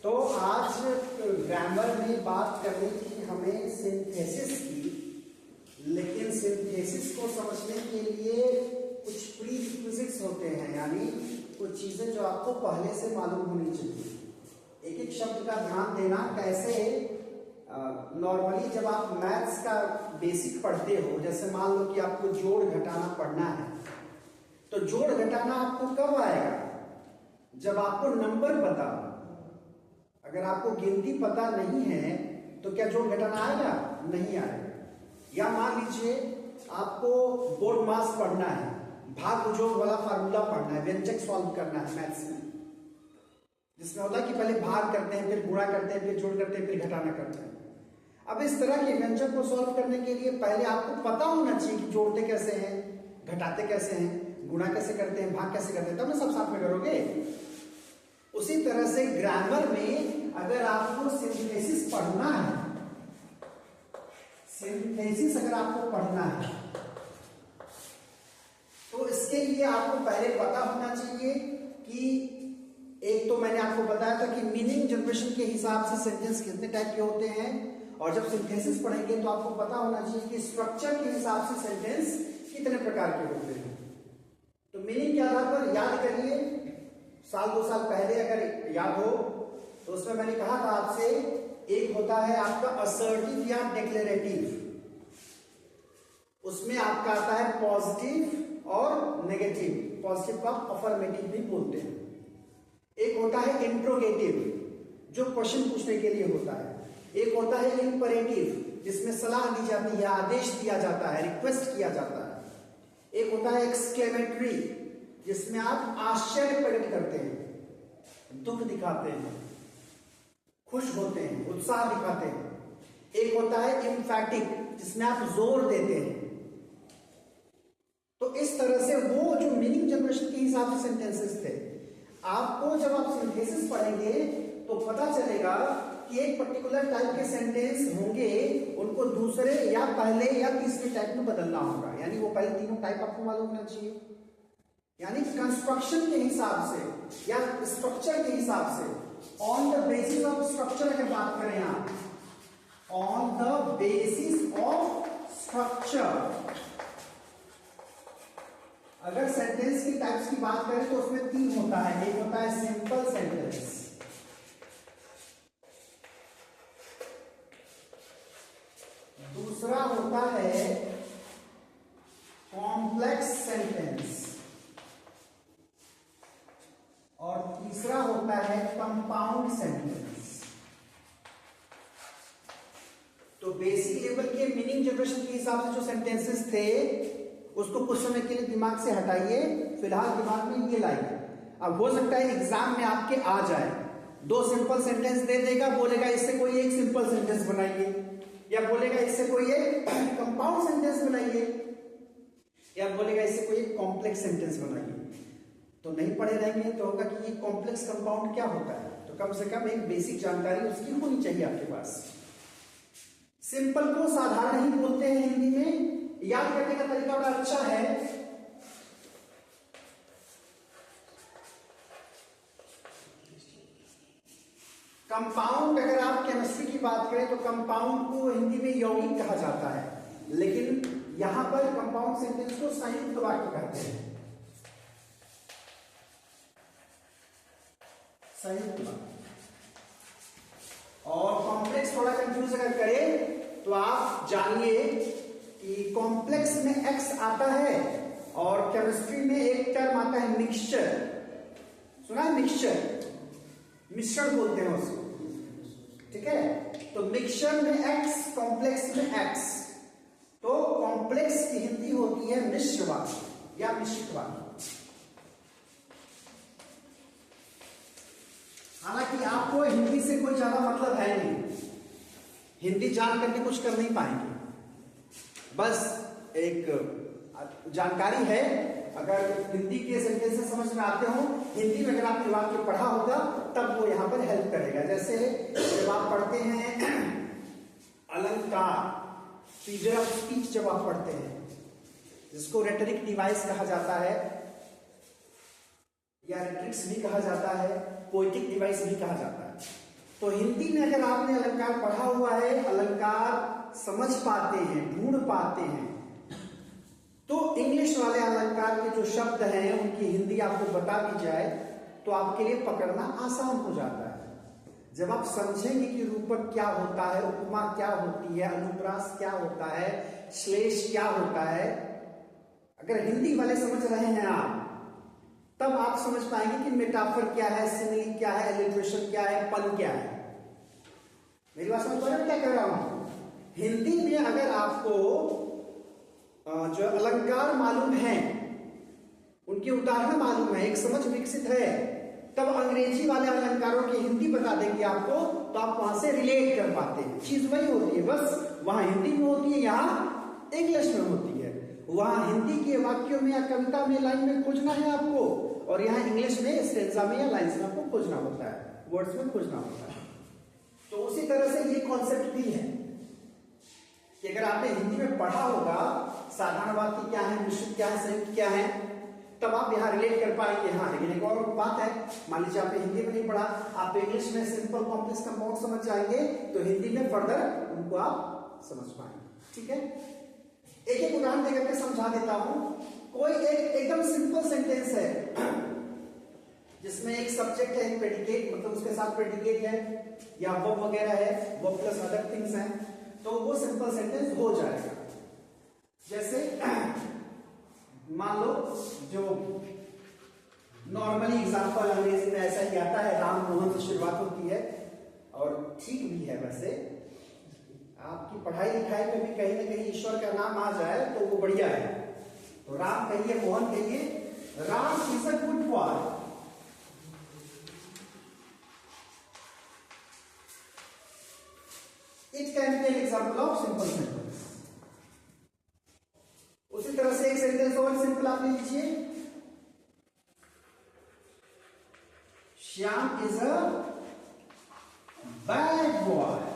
तो आज ग्रामर में बात करनी थी हमें सिंथेसिस की, लेकिन सिंथेसिस को समझने के लिए कुछ प्री रिक्विजिट्स होते हैं, यानी कुछ चीजें जो आपको पहले से मालूम होनी चाहिए। एक एक शब्द का ध्यान देना। कैसे नॉर्मली जब आप मैथ्स का बेसिक पढ़ते हो, जैसे मान लो कि आपको जोड़ घटाना पढ़ना है, तो जोड़ घटाना आपको कब आएगा? जब आपको नंबर पता। अगर आपको गिनती पता नहीं है तो क्या जोड़ घटाना आएगा? नहीं आएगा। या मान लीजिए आपको बोर्ड मास पढ़ना है, भाग जोड़ वाला फार्मूला पढ़ना है, व्यंजक सॉल्व करना है मैथ्स में, जिसमें होता है कि पहले भाग करते हैं, फिर गुणा करते हैं, फिर जोड़ करते हैं, फिर घटाना करते हैं। अब इस तरह के व्यंजक को सॉल्व करने के लिए पहले आपको पता होना चाहिए कि जोड़ते कैसे हैं, घटाते कैसे हैं, गुणा कैसे करते हैं, भाग कैसे करते हैं, तब ना सब साथ में करोगे। उसी तरह से ग्रामर में अगर आपको सिंथेसिस पढ़ना है, सिंथेसिस अगर आपको पढ़ना है, तो इसके लिए आपको पहले पता होना चाहिए कि एक तो मैंने आपको बताया था कि मीनिंग जनरेशन के हिसाब से सेंटेंस कितने टाइप के होते हैं, और जब सिंथेसिस पढ़ेंगे तो आपको पता होना चाहिए कि स्ट्रक्चर के हिसाब से सेंटेंस कितने प्रकार के होते हैं। तो मीनिंग के आधार पर याद करिए, साल 2 साल पहले अगर याद हो तो उसमें मैंने कहा था आपसे, एक होता है आपका असर्टिव या डिक्लेरेटिव, उसमें आपका आता है पॉजिटिव और नेगेटिव। पॉजिटिव का अफर्मेटिव भी बोलते हैं। एक होता है इंट्रोगेटिव, जो क्वेश्चन पूछने के लिए होता है। एक होता है इंपरेटिव, जिसमें सलाह दी जाती है, आदेश दिया जाता है, रिक्वेस्ट किया जाता है। एक होता है एक्सक्लेमेटरी, जिसमें आप आश्चर्य प्रकट करते हैं, दुख दिखाते हैं, खुश होते हैं, उत्साह दिखाते हैं। एक होता है एम्फैटिक, जिसमें आप जोर देते हैं। तो इस तरह से वो जो मीनिंग जनरेशन के हिसाब से सेंटेंसेस थे, आपको जब आप सिंथेसिस पढ़ेंगे तो पता चलेगा कि एक पर्टिकुलर टाइप के सेंटेंस होंगे, उनको दूसरे या पहले या तीसरे टाइप में बदलना होगा। यानी वो पहले तीनों टाइप आपको मालूम होना चाहिए। यानी कंस्ट्रक्शन के हिसाब से या स्ट्रक्चर के हिसाब से, on the basis of structure अगर बात करें आप, on the basis of structure अगर सेंटेंस की टाइप्स की बात करें तो उसमें 3 होता है। एक होता है सिंपल सेंटेंस, दूसरा होता है कॉम्प्लेक्स सेंटेंस, और तीसरा होता है कंपाउंड सेंटेंस। तो बेसिक लेवल के मीनिंग जनरेशन के हिसाब से जो सेंटेंसेस थे उसको कुछ समय के लिए दिमाग से हटाइए, फिलहाल दिमाग में ये लाइए। अब हो सकता है एग्जाम में आपके आ जाए, 2 सिंपल सेंटेंस दे देगा, बोलेगा इससे कोई एक सिंपल सेंटेंस बनाइए, या बोलेगा इससे कोई एक कंपाउंड सेंटेंस बनाइए, या बोलेगा इससे कोई एक कॉम्प्लेक्स सेंटेंस बनाइए। तो नहीं पढ़े रहेंगे तो होगा कि ये कॉम्प्लेक्स कंपाउंड क्या होता है। तो कम से कम एक बेसिक जानकारी उसकी होनी चाहिए आपके पास। सिंपल को साधारण ही बोलते हैं हिंदी में। याद करने का तरीका बड़ा अच्छा है। कंपाउंड, अगर आप केमिस्ट्री की बात करें तो कंपाउंड को हिंदी में यौगिक कहा जाता है, लेकिन यहां पर कंपाउंड सेंटेंस को संयुक्त वाक्य कहते हैं, संयुक्त वाक्य। और कॉम्प्लेक्स थोड़ा कंफ्यूज अगर करें तो आप जानिए कि कॉम्प्लेक्स में एक्स आता है, और केमिस्ट्री में एक टर्म आता है मिक्सचर। सुना है मिक्सचर? मिश्रण बोलते हैं उसको, ठीक है। तो मिक्सचर में एक्स, कॉम्प्लेक्स में एक्स। तो कॉम्प्लेक्स की हिंदी होती है मिश्र वाक्य या मिश्रित वाक्य। हालांकि आपको हिंदी से कोई ज्यादा मतलब है नहीं, हिंदी जान करके कुछ कर नहीं पाएंगे, बस एक जानकारी है। अगर हिंदी के सेंटेंसेस समझ में आते हो, हिंदी में अगर आपने वाक्य पढ़ा होगा तब वो यहां पर हेल्प करेगा। जैसे जब आप पढ़ते हैं अलंकार, फिगर ऑफ स्पीच जब आप पढ़ते हैं, जिसको रेटरिक डिवाइस कहा जाता है, या रेट्रिक्स भी कहा जाता है, पोएटिक डिवाइस भी कहा जाता है। तो हिंदी में अगर आपने अलंकार पढ़ा हुआ है, अलंकार समझ पाते हैं, ढूंढ पाते हैं, तो इंग्लिश वाले अलंकार के जो शब्द हैं उनकी हिंदी आपको बता दी जाए तो आपके लिए पकड़ना आसान हो जाता है। जब आप समझेंगे कि रूपक क्या होता है, उपमा क्या होती है, अनुप्रास क्या होता है, श्लेष क्या होता है, अगर हिंदी वाले समझ रहे हैं आप, तब आप समझ पाएंगे कि मेटाफर क्या है, सिमिली क्या है, एलिट्रेशन क्या है, पन क्या है। मेरी बात समझ पा रहे हैं क्या कह रहा हूं? हिंदी में अगर आपको जो अलंकार मालूम है, उनके उदाहरण मालूम है, एक समझ विकसित है, तब अंग्रेजी वाले अलंकारों की हिंदी बता देंगे आपको, तो आप वहां से रिलेट कर पाते हैं। चीज वही होती है, बस वहां हिंदी में होती है, यहां इंग्लिश में होती है। वहां हिंदी के वाक्यों में या कविता में, लाइन में खोजना है आपको, और यहाँ इंग्लिश में स्टेंजा में या लाइन्स में आपको खोजना होता है, वर्ड्स में खोजना होता है। तो उसी तरह से ये कॉन्सेप्ट भी है कि अगर आपने हिंदी में पढ़ा होगा साधारण वाक्य क्या है, मिश्रित क्या है, संयुक्त क्या है, तब आप यहाँ रिलेट कर पाएंगे। हाँ, लेकिन एक और बात है, मान लीजिए आपने हिंदी में नहीं पढ़ा, आप इंग्लिश में सिंपल कॉम्प्लेक्स कंपाउंड समझ जाएंगे, तो हिंदी में फर्दर उनको आप समझ पाएंगे। ठीक है, एक एक उदाहरण देकर के समझा देता हूं। कोई एक एकदम सिंपल सेंटेंस है जिसमें एक सब्जेक्ट है, एक प्रेडिकेट, मतलब उसके साथ प्रेडिकेट है या वर्ब वगैरह है, वर्ब प्लस अदर थिंग्स हैं, तो वो सिंपल सेंटेंस हो जाएगा। जैसे मान लो, जो नॉर्मली एग्जांपल अंग्रेजी में ऐसा ही आता है, राम मोहन से शुरुआत होती है, और ठीक भी है। वैसे आपकी पढ़ाई लिखाई में भी कहीं ना कहीं ईश्वर का नाम आ जाए तो वो बढ़िया है। तो राम कहिए, मोहन कहिए, Ram is a good boy. It can be an example of simple sentence. उसी तरह से एक सेंटेंस और सिंपल आप ले लीजिए, Shyam is a bad boy.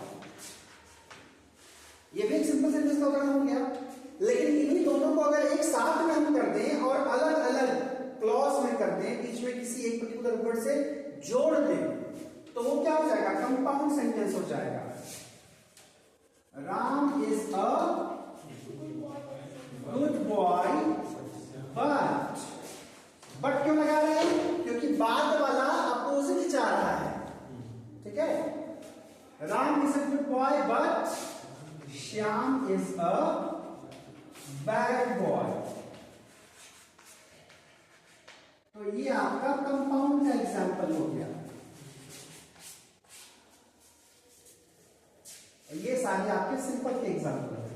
ये भी एक सिंपल सेंटेंस का उदाहरण हो गया। लेकिन इन्हीं दोनों को अगर एक साथ में हम कर दें और अलग अलग क्लॉज में कर दें, बीच में किसी एक पर्टिकुलर वर्ड से जोड़ दें, तो वो क्या हो जाएगा? कंपाउंड सेंटेंस हो जाएगा। Ram is a good boy but क्यों लगा रहे हैं? क्योंकि बाद वाला अपोजिट जा रहा है। ठीक है, Ram is a good boy but Shyam is a bad boy. तो ये आपका कंपाउंड का एग्जांपल हो गया। ये सारे आपके सिंपल के एग्जांपल है।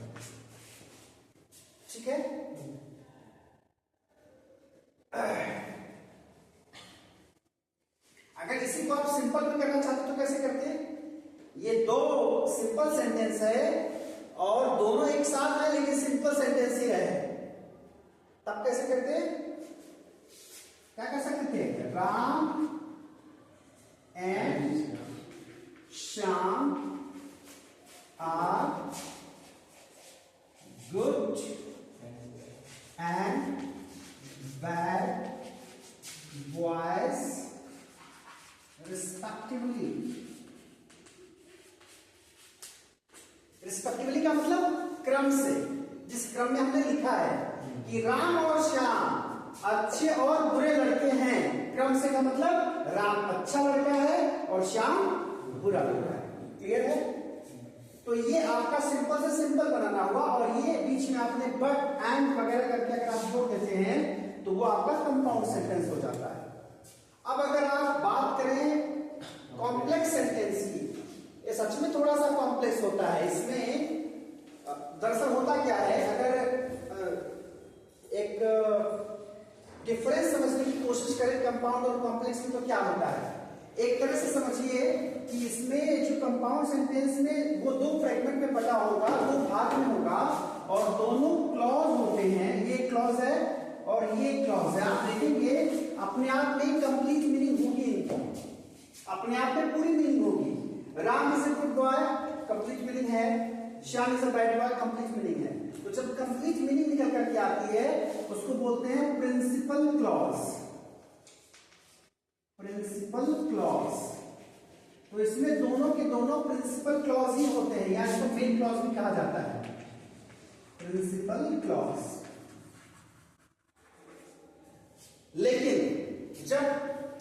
ठीक है, अगर इसी को आप सिंपल में करना चाहते तो कैसे करते हैं? ये दो सिंपल सेंटेंस है और दोनों एक साथ है, लेकिन सिंपल सेंटेंस ही रहे, तब कैसे करते हैं? क्या कर सकते थे? Ram and Shyam are good and bad boys respectively. Respectively का मतलब क्रम से, जिस क्रम में हमने लिखा है कि राम और श्याम अच्छे और बुरे लड़के हैं, क्रम से का मतलब राम अच्छा लड़का है और श्याम बुरा लड़का है। क्लियर है? तो ये आपका सिंपल से सिंपल बनाना हुआ, और ये बीच में आपने बट एंड वगैरह करके अगर आप जोड़ देते हैं तो वो आपका कंपाउंड सेंटेंस हो जाता है। अब अगर आप बात करें कॉम्प्लेक्स सेंटेंस की, ये सच में थोड़ा सा कॉम्प्लेक्स होता है। इसमें दरअसल होता क्या है, अगर एक डिफरेंस समझने की कोशिश करें कंपाउंड और कॉम्प्लेक्स में, तो क्या होता है? एक तरह से समझिए कि इसमें जो कंपाउंड सेंटेंस में वो दो फ्रेगमेंट में बटा होगा, दो भाग में होगा, और दोनों क्लॉज होते हैं। ये क्लॉज है और ये क्लॉज है। आप देखेंगे अपने आप में कंप्लीट मीनिंग होगी इनको, अपने आप में पूरी मीनिंग होगी। Ram is a good boy, complete meaning है। Shyam is a bad boy, complete meaning है। तो जब कंप्लीट मीनिंग निकल करके आती है उसको बोलते हैं प्रिंसिपल क्लॉज। Principal clause. तो इसमें दोनों दोनों प्रिंसिपल क्लॉज ही होते हैं, या इसको मेन क्लॉज भी कहा जाता है, प्रिंसिपल क्लॉज। लेकिन जब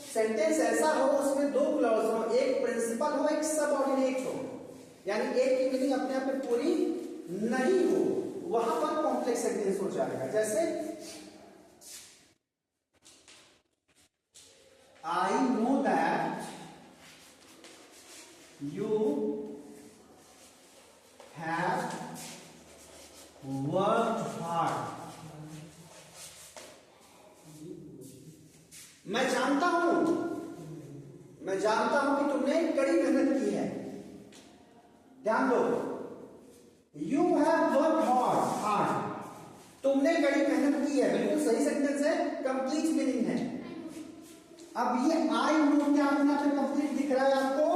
सेंटेंस ऐसा हो उसमें दो क्लॉज हो, एक प्रिंसिपल हो एक सबऑर्डिनेट हो, यानी एक की मीनिंग अपने आप में पूरी नहीं हो, वहां पर कॉम्प्लेक्स सेंटेंस हो जाएगा। जैसे I know that you have worked hard. मैं जानता हूं कि तुमने कड़ी मेहनत की है। ध्यान दो, यू हैव वर्कड हार्ड, तुमने कड़ी मेहनत की है, बिल्कुल सही सेंटेंस है, कंप्लीट मीनिंग है। अब ये आई नो क्या अपने आप में कंप्लीट दिख रहा है आपको?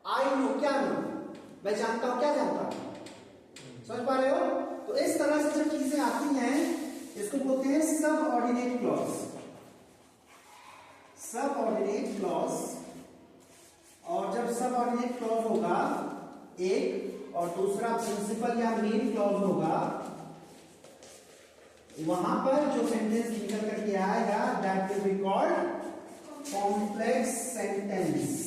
आई नो क्या नो, मैं जानता हूं, क्या जानता हूं, समझ पा रहे हो? तो इस तरह से जब चीजें आती हैं इसको बोलते हैं सबऑर्डिनेट क्लॉज, सबऑर्डिनेट क्लॉज। और जब सबऑर्डिनेट क्लॉज होगा एक और दूसरा प्रिंसिपल या मेन क्लॉज होगा, वहां पर जो सेंटेंस निकल करके आएगा that will be called complex sentence.